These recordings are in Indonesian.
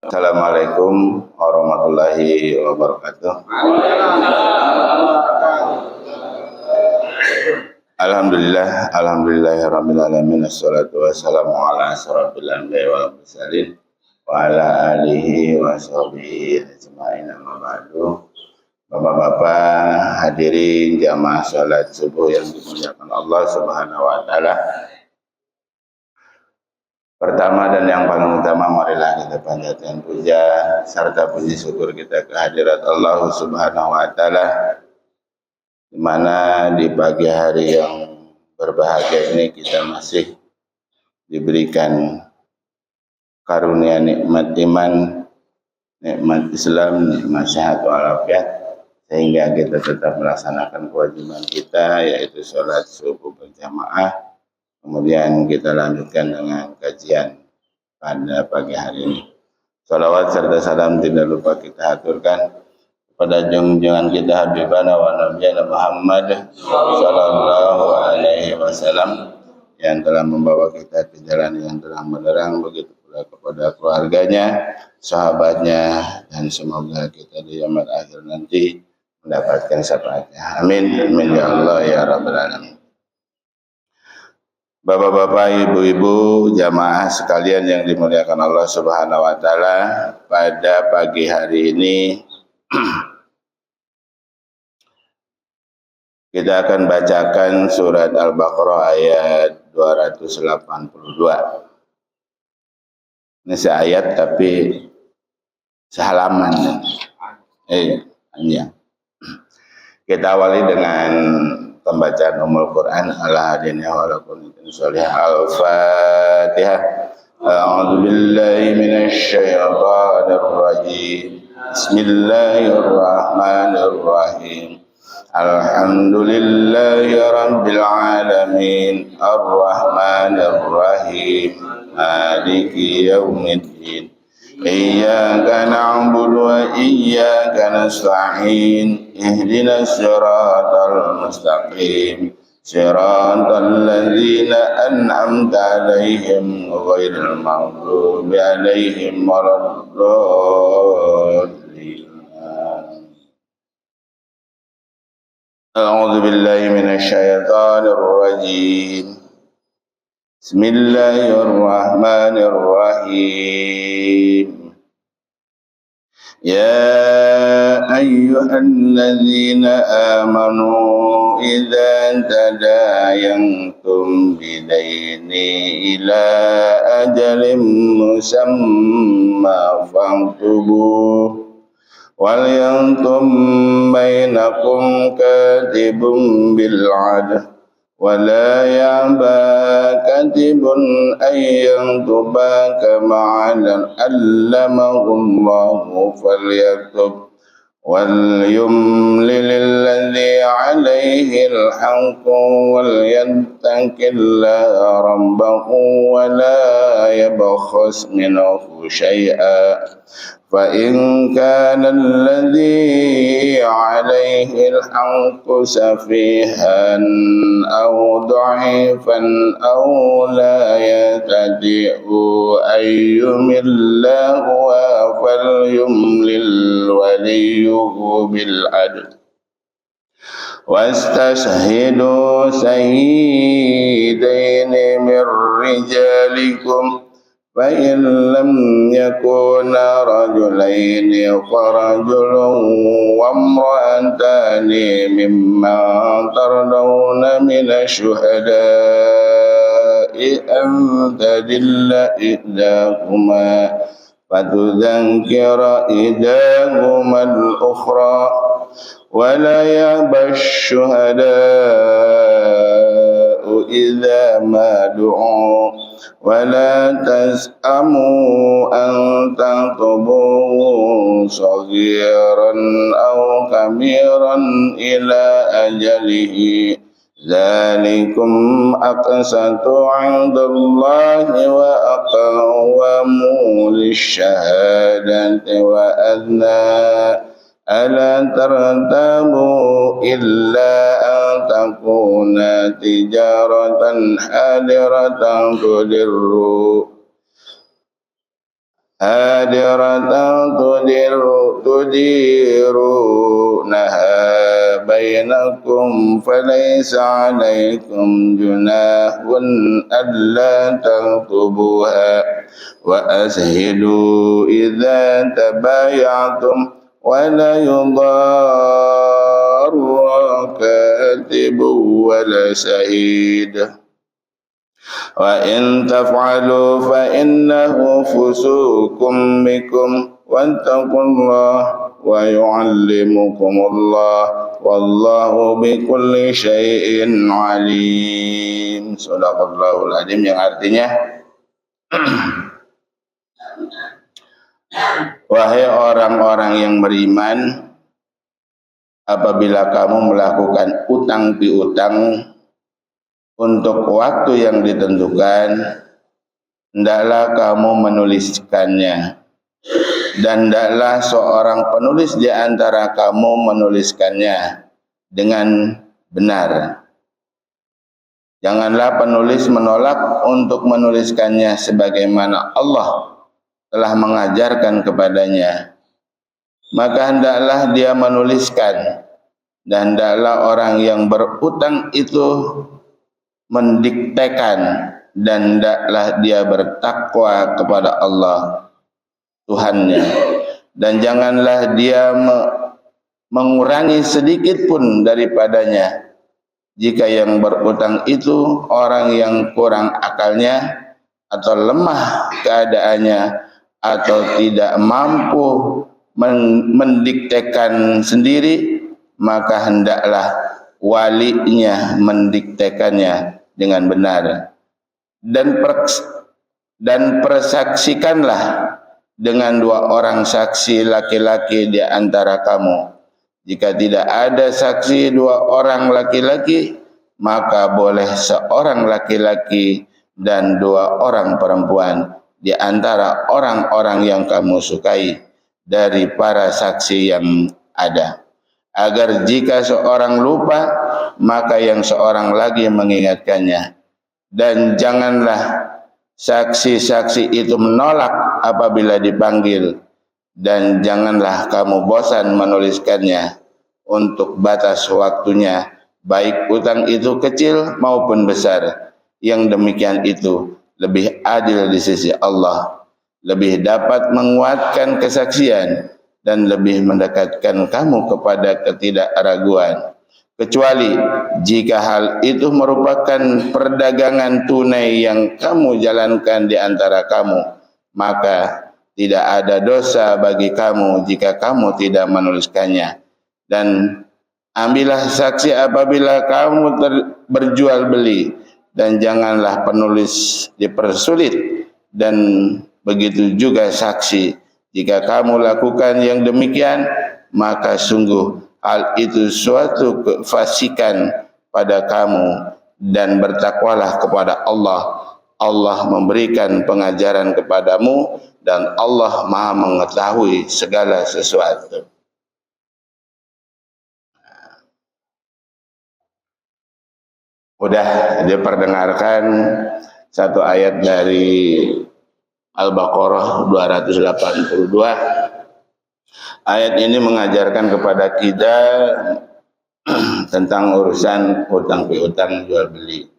Assalamualaikum warahmatullahi wabarakatuh. Alhamdulillahirabbil alamin, assalatu wassalamu ala asyrofil anbiya'i wal mursalin wa ala alihi wa sahbihi ajmain, amma ba'du. Bapak-bapak hadirin jamaah salat subuh yang dimuliakan Allah Subhanahu wa taala. Pertama dan yang paling utama, marilah kita panjatkan puja serta puji syukur kita kehadirat Allah Subhanahu wa taala, di mana di pagi hari yang berbahagia ini kita masih diberikan karunia nikmat iman, nikmat Islam, nikmat sehat walafiat, sehingga kita tetap melaksanakan kewajiban kita, yaitu sholat subuh berjamaah. Kemudian kita lanjutkan dengan kajian pada pagi hari ini. Salawat serta salam tidak lupa kita aturkan kepada junjungan kita Habibana wa Nabiyana Muhammad sallallahu alaihi wasallam, yang telah membawa kita ke jalan yang terang benderang, begitu pula kepada keluarganya, sahabatnya, dan semoga kita di kiamat akhir nanti mendapatkan syafaatnya. Amin, amin ya Allah ya rabbal alamin. Bapak-bapak, ibu-ibu, jamaah sekalian yang dimuliakan Allah Subhanahu wa taala, pada pagi hari ini kita akan bacakan surat Al-Baqarah ayat 282. Ini seayat tapi sehalaman. Hanya. Kita awali dengan pembacaan Ummul Quran. Ala hadiniya wa ala kunnitin sholih. Al-Fatihah. A'udzu billahi minasy syaithanir rajim. Bismillahirrahmanirrahim. Alhamdulillahi rabbil alamin. Ar-Rahmanir Rahim. Maliki yaumiddin. Iyyaka na'budu wa iyyaka nasta'in. Ihdinas siratal mustaqim. Siratal ladzina an'amta 'alaihim ghairil maghdubi 'alaihim waladdallin. A'udzu billahi minasy syaithanir rajim. Bismillahirrahmanirrahim. Ya ayyuhalladzina amanu idza tadayantum bidaini ila ajalin musamma faktubuh. Wal yantum bainakum katibun bil 'adl wa la ya'ba katibun ayyantuba kama 'allamahu Allahu falyaktub wal yumlil alladhi 'alayhi al-haqqu wal yattaqillaha rabbahu wa la yabkhas minhu shay'an. فإن كان الذي عليه الحق سفيها أو ضعيفا أو لا يستطيع أن يمل هو فليملل وليه بالعدل واستشهدوا شهيدين من رجالكم فإن لم يكونا رجلين فرجل وامرأتان ممن ترضون من الشهداء أن تضل إحداهما فتذكر إحداهما الأخرى ولا يأبى الشهداء إذا ما دعوا ولا تسأموا أن تكتبوه صغيرا أو كبيرا إلى أجله ذلكم أقسط عند الله وأقوم للشهادة وأدنى ألا ترتابوا إلا أن تكون تجارة حاضرة تدروا hadiratan tudirunaha bainakum falaysa alaikum junahun alla taktubuha wa ashidu idza tabayatum wa la yudarra katibu wa la shahid wa in taf'alu fa innahu fusukum bikum wattaqullaha wa yu'allimukumullah wallahu bikulli syai'in alim. Shadaqallahul adzim, yang artinya wahai orang-orang yang beriman, apabila kamu melakukan utang piutang untuk waktu yang ditentukan, hendaklah kamu menuliskannya, dan hendaklah seorang penulis di antara kamu menuliskannya dengan benar. Janganlah penulis menolak untuk menuliskannya sebagaimana Allah telah mengajarkan kepadanya. Maka hendaklah dia menuliskan, dan hendaklah orang yang berutang itu mendiktekan, dan hendaklah dia bertakwa kepada Allah Tuhannya, dan janganlah dia mengurangi sedikit pun daripadanya. Jika yang berutang itu orang yang kurang akalnya atau lemah keadaannya atau tidak mampu mendiktekan sendiri, maka hendaklah walinya mendiktekannya dengan benar, dan persaksikanlah dengan 2 orang saksi laki-laki di antara kamu. Jika tidak ada saksi 2 orang laki-laki, maka boleh seorang laki-laki dan 2 orang perempuan di antara orang-orang yang kamu sukai dari para saksi yang ada, agar jika seorang lupa, maka yang seorang lagi mengingatkannya. Dan janganlah saksi-saksi itu menolak apabila dipanggil, dan janganlah kamu bosan menuliskannya untuk batas waktunya, baik utang itu kecil maupun besar. Yang demikian itu lebih adil di sisi Allah, lebih dapat menguatkan kesaksian, dan lebih mendekatkan kamu kepada ketidakraguan. Kecuali jika hal itu merupakan perdagangan tunai yang kamu jalankan di antara kamu, maka tidak ada dosa bagi kamu jika kamu tidak menuliskannya. Dan ambillah saksi apabila kamu berjual beli, dan janganlah penulis dipersulit, dan begitu juga saksi. Jika kamu lakukan yang demikian, maka sungguh hal itu suatu kefasikan pada kamu, dan bertakwalah kepada Allah. Allah memberikan pengajaran kepadamu, dan Allah Maha mengetahui segala sesuatu. Udah diperdengarkan satu ayat dari Al-Baqarah 282. Ayat ini mengajarkan kepada kita tentang urusan hutang piutang jual beli.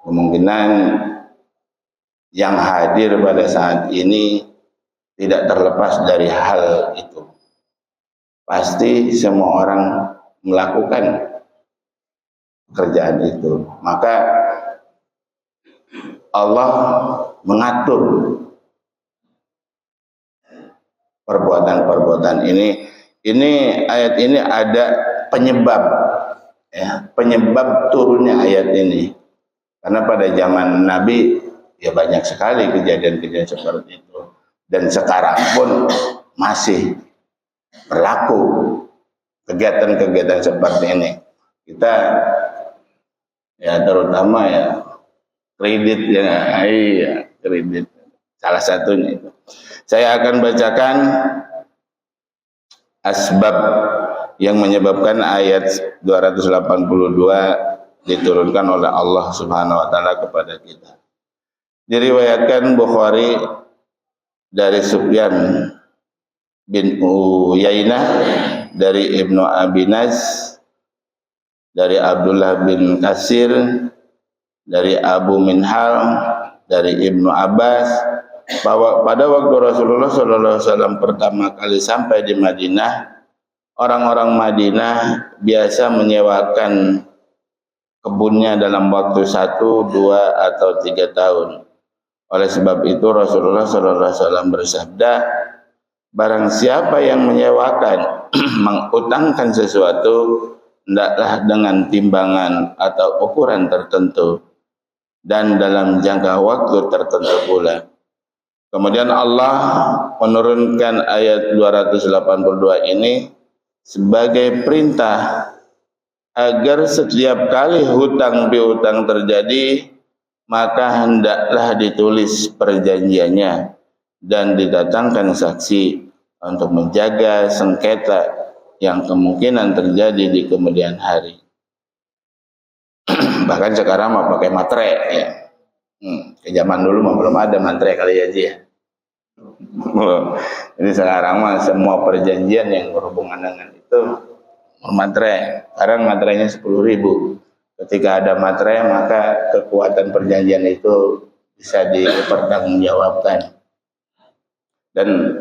Kemungkinan yang hadir pada saat ini tidak terlepas dari hal itu. Pasti semua orang melakukan pekerjaan itu. Maka Allah mengatur perbuatan-perbuatan ini. Ayat ini ada penyebab, ya, penyebab turunnya ayat ini. Karena pada zaman Nabi ya banyak sekali kejadian-kejadian seperti itu, dan sekarang pun masih berlaku kegiatan-kegiatan seperti ini. Kita ya terutama ya kredit, ya, iya, kredit salah satunya itu. Saya akan bacakan asbab yang menyebabkan ayat 282 diturunkan oleh Allah Subhanahu wa taala kepada kita. Diriwayatkan Bukhari dari Sufyan bin Uyainah, dari Ibnu Abinas, dari Abdullah bin Kasir, dari Abu Minhal, dari Ibnu Abbas, bahwa pada waktu Rasulullah SAW pertama kali sampai di Madinah, orang-orang Madinah biasa menyewakan kebunnya dalam waktu 1, 2, atau 3 tahun. Oleh sebab itu Rasulullah SAW bersabda, barang siapa yang menyewakan, mengutangkan sesuatu, hendaklah dengan timbangan atau ukuran tertentu dan dalam jangka waktu tertentu pula. Kemudian Allah menurunkan ayat 282 ini sebagai perintah agar setiap kali hutang piutang terjadi, maka hendaklah ditulis perjanjiannya dan didatangkan saksi untuk menjaga sengketa yang kemungkinan terjadi di kemudian hari. Bahkan sekarang mau pakai materai ya. Ke zaman dulu mah belum ada materai kali aja ya. Ini sekarang mah semua perjanjian yang berhubungan dengan itu materai. Sekarang materainya 10.000. Ketika ada materai maka kekuatan perjanjian itu bisa dipertanggungjawabkan. Dan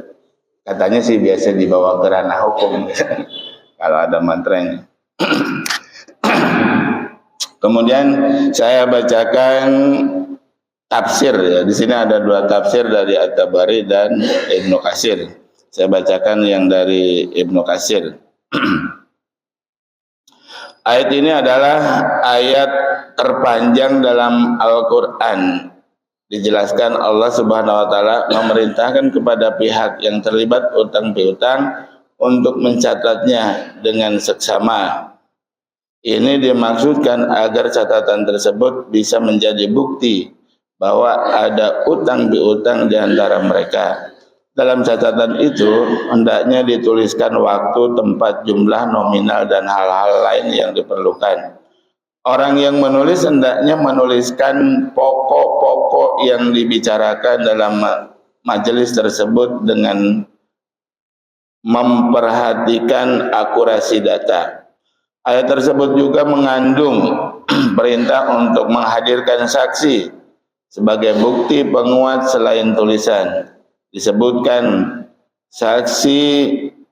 katanya sih biasa dibawa ke ranah hukum kalau ada materainya. Kemudian saya bacakan tafsir ya. Di sini ada 2 tafsir dari At-Tabari dan Ibnu Katsir. Saya bacakan yang dari Ibnu Katsir. Ayat ini adalah ayat terpanjang dalam Al-Qur'an. Dijelaskan Allah Subhanahu wa taala memerintahkan kepada pihak yang terlibat utang piutang untuk mencatatnya dengan seksama. Ini dimaksudkan agar catatan tersebut bisa menjadi bukti bahwa ada utang piutang di antara mereka. Dalam catatan itu hendaknya dituliskan waktu, tempat, jumlah, nominal, dan hal-hal lain yang diperlukan. Orang yang menulis hendaknya menuliskan pokok-pokok yang dibicarakan dalam majelis tersebut dengan memperhatikan akurasi data. Ayat tersebut juga mengandung perintah untuk menghadirkan saksi sebagai bukti penguat selain tulisan. Disebutkan saksi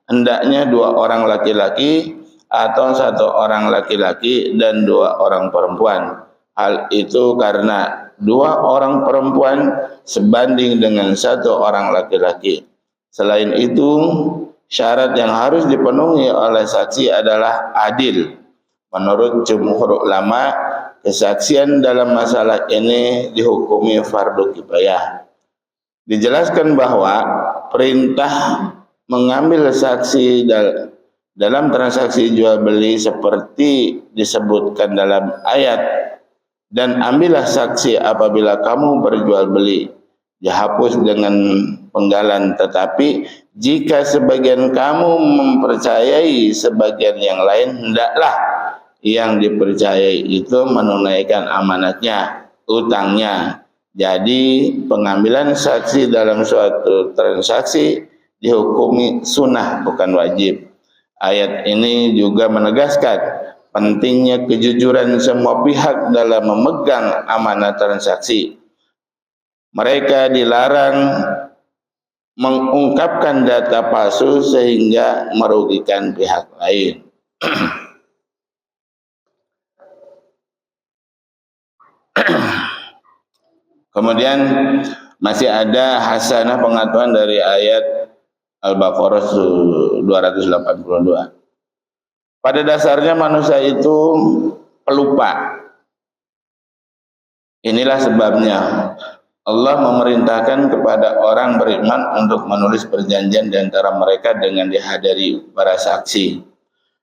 hendaknya 2 orang laki-laki atau 1 orang laki-laki dan 2 orang perempuan. Hal itu karena 2 orang perempuan sebanding dengan 1 orang laki-laki. Selain itu, syarat yang harus dipenuhi oleh saksi adalah adil. Menurut jumhur ulama, kesaksian dalam masalah ini dihukumi fardu kifayah. Dijelaskan bahwa perintah mengambil saksi dalam transaksi jual beli seperti disebutkan dalam ayat, dan ambillah saksi apabila kamu berjual beli, dihapus dengan penggalan. Tetapi jika sebagian kamu mempercayai sebagian yang lain, hendaklah yang dipercayai itu menunaikan amanatnya, utangnya. Jadi pengambilan saksi dalam suatu transaksi dihukumi sunnah, bukan wajib. Ayat ini juga menegaskan pentingnya kejujuran semua pihak dalam memegang amanah transaksi. Mereka dilarang mengungkapkan data palsu sehingga merugikan pihak lain. Kemudian masih ada hasanah pengetahuan dari ayat Al-Baqarah 282. Pada dasarnya manusia itu pelupa. Inilah sebabnya Allah memerintahkan kepada orang beriman untuk menulis perjanjian di antara mereka dengan dihadiri para saksi.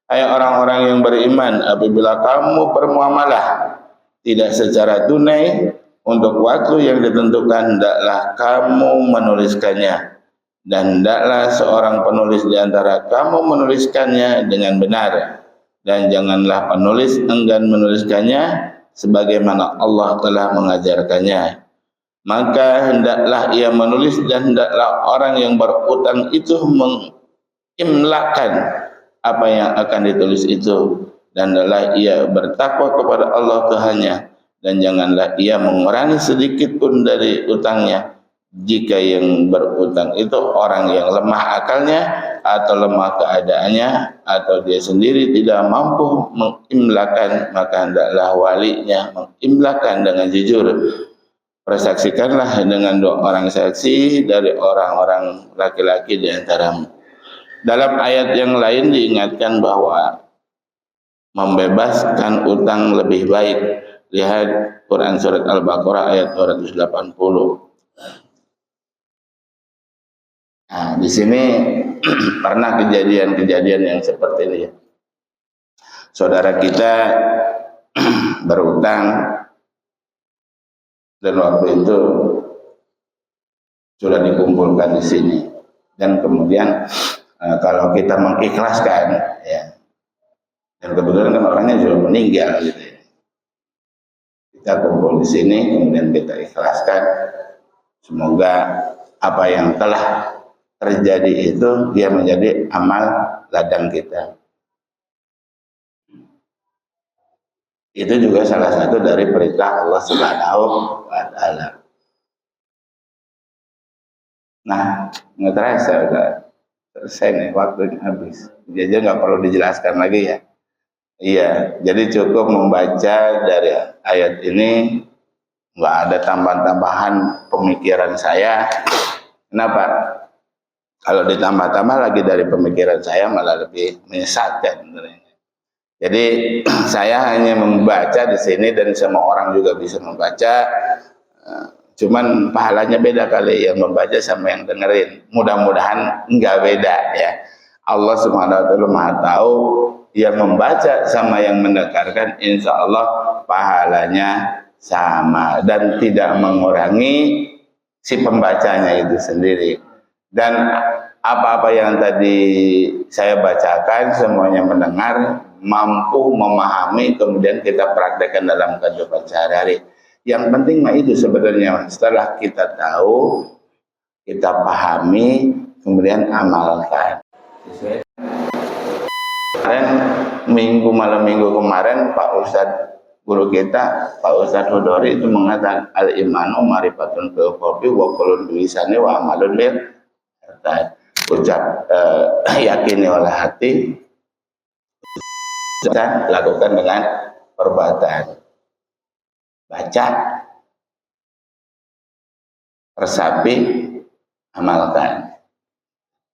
Hai orang-orang yang beriman, apabila kamu bermuamalah tidak secara tunai untuk waktu yang ditentukan, hendaklah kamu menuliskannya, dan hendaklah seorang penulis di antara kamu menuliskannya dengan benar, dan janganlah penulis enggan menuliskannya sebagaimana Allah telah mengajarkannya. maka hendaklah ia menulis dan hendaklah orang yang berutang itu mengimlakan apa yang akan ditulis itu, dan hendaklah ia bertakwa kepada Allah Tuhannya, dan janganlah ia mengurangi sedikit pun dari utangnya jika yang berutang itu orang yang lemah akalnya atau lemah keadaannya atau dia sendiri tidak mampu mengimlakan, maka hendaklah walinya mengimlakan dengan jujur. Persaksikanlah dengan 2 orang saksi dari orang-orang laki-laki di antaramu. Dalam ayat yang lain diingatkan bahwa membebaskan utang lebih baik. Lihat Quran surat Al-Baqarah ayat 280. Nah, di sini pernah kejadian-kejadian yang seperti ini ya. Saudara kita berutang dan waktu itu sudah dikumpulkan di sini, dan kemudian kalau kita mengikhlaskan ya, dan kebetulan kan orangnya sudah meninggal gitu ya, kita kumpul di sini kemudian kita ikhlaskan, semoga apa yang telah terjadi itu dia menjadi amal ladang kita. Itu juga salah satu dari perintah Allah Subhanahu wa Ta'ala. Nah, nggak terasa udah selesai nih, waktunya habis. Jadi nggak perlu dijelaskan lagi ya. Iya, jadi cukup membaca dari ayat ini, nggak ada tambahan-tambahan pemikiran saya. Kenapa? Kalau ditambah-tambah lagi dari pemikiran saya malah lebih menyesatkan. Jadi saya hanya membaca di sini dan semua orang juga bisa membaca. Cuman pahalanya beda kali yang membaca sama yang dengerin. Mudah-mudahan enggak beda ya. Allah Subhanahu wa Ta'ala Maha tahu, yang membaca sama yang mendengarkan insya Allah pahalanya sama dan tidak mengurangi si pembacanya itu sendiri. Dan apa-apa yang tadi saya bacakan semuanya mendengar, mampu memahami, kemudian kita praktekkan dalam kehidupan sehari-hari. Yang penting mah itu sebenarnya, setelah kita tahu, kita pahami, kemudian amalkan. Kemarin malam minggu kemarin Pak Ustadz guru kita, Pak Ustadz Hudori itu mengatakan al-imanu marifatun fil qalbi wa qulun bilisani wa amalun bil ucap yakini oleh hati, dan lakukan dengan perbuatan. Baca, resapi, amalkan.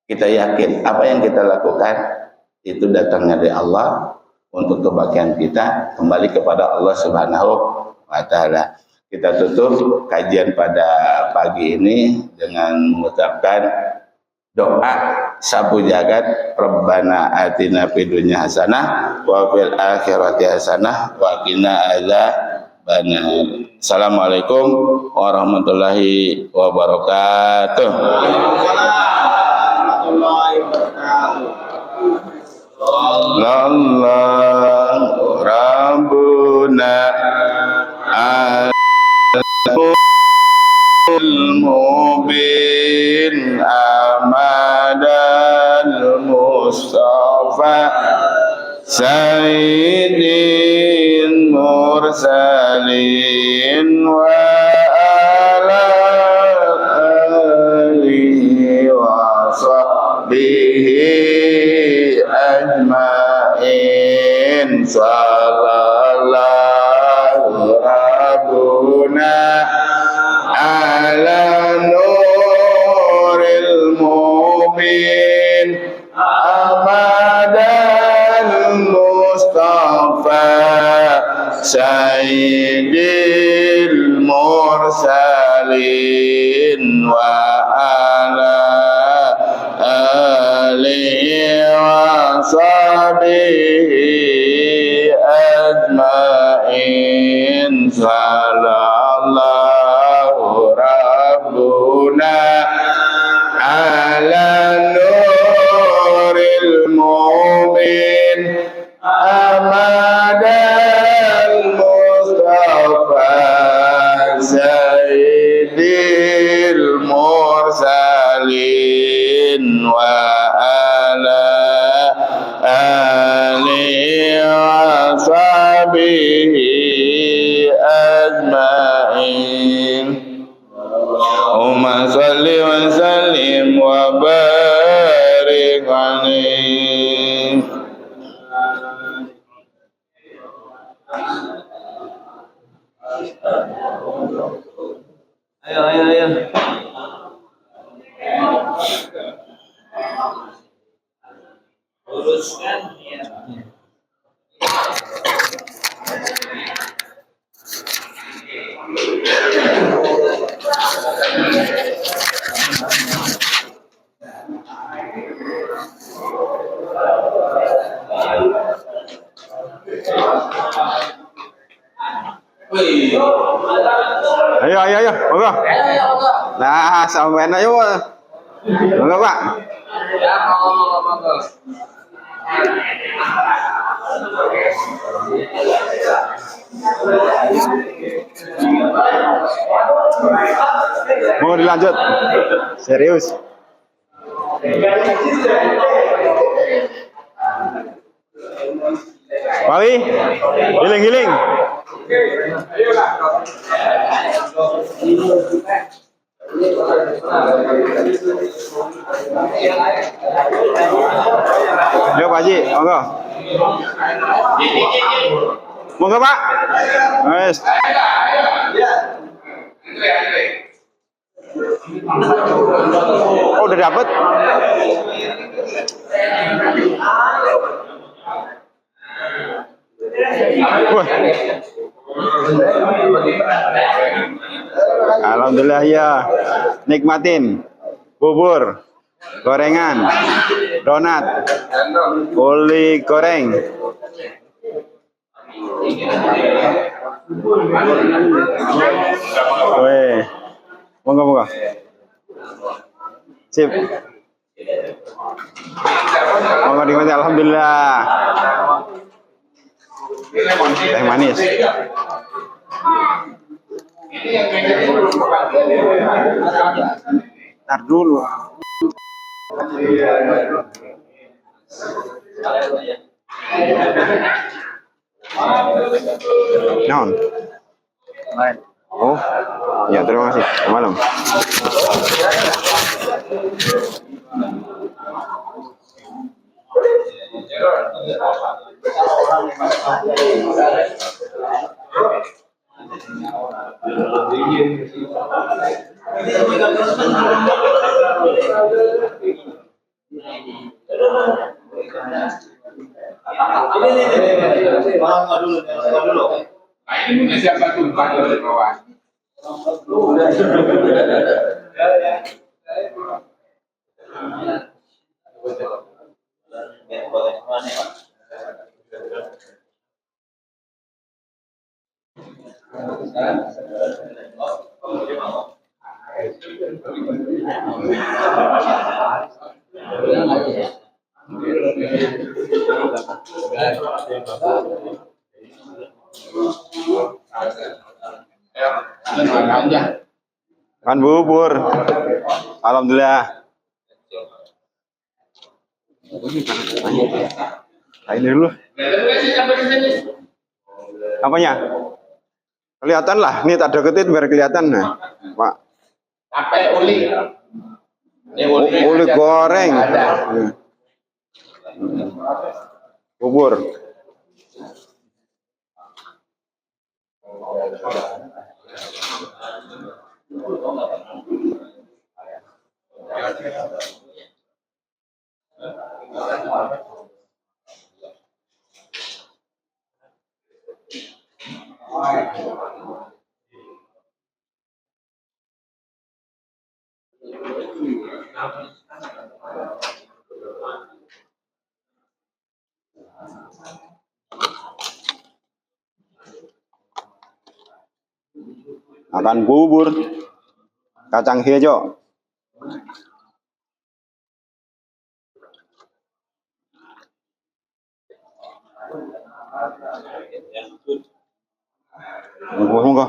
Kita yakin apa yang kita lakukan itu datangnya dari Allah untuk kebahagiaan kita, kembali kepada Allah Subhanahu wa Ta'ala. Kita tutup kajian pada pagi ini dengan mengucapkan doa sapu jagat, Rabbana atina fid dunya hasanah wa fil akhirati hasanah wa qina adzabannar. Assalamualaikum warahmatullahi wabarakatuh. Allahu Rabbuna al-mubin amadal Mustafa sayyidin mursalin wa ala alihi wa sahbihi ajma'in. Sallallahu Rabbuna ala nuril mubin amadal Mustafa sayyidil mursalin wa ala alihi wa sahbihi ajma'in. Sallallahu Rabbuna ala nuril mubin amadal Mustafa sayyidil وعلى آله وصحبه أجمعين اللهم صل وسلم وبارك عليه. Ayo. Uruskan ya. Ayo, monggo. Nah, sampean ayo. Monggo, Pak. Ya, monggo. Mau dilanjut? Serius? Wali, giling. Ayo Pak Haji, monggo. Monggo Pak. Wes. Oh, udah dapet? Wah. Alhamdulillah ya. Nikmatin bubur, gorengan, donat, uli goreng. Weh. Monggo. Sip. Monggo nikmati, alhamdulillah. Teh manis. Ntar dulu. Non. Oh, ya terima kasih. Malam. Ini punya siapa tuh di bawah? Kan bubur. Alhamdulillah. Ini dulu. Apanya? Kelihatan lah. Ini tak deketin biar kelihatan nah, Pak. Sampai uli. Uli goreng. Bubur. Makan bubur kacang hijau. Monggo.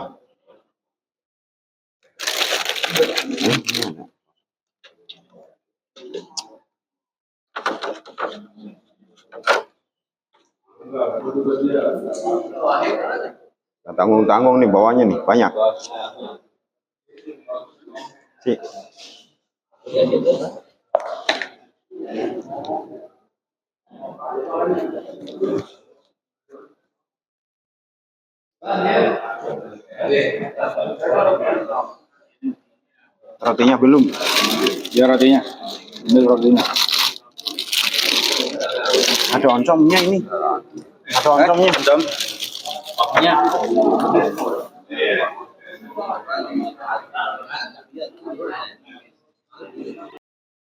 Tanggung-tanggung nih bawahnya nih banyak. Si. Rotinya belum. Ya rotinya. Ini rotinya. Ada oncomnya ini. Ada oncomnya. Oncom.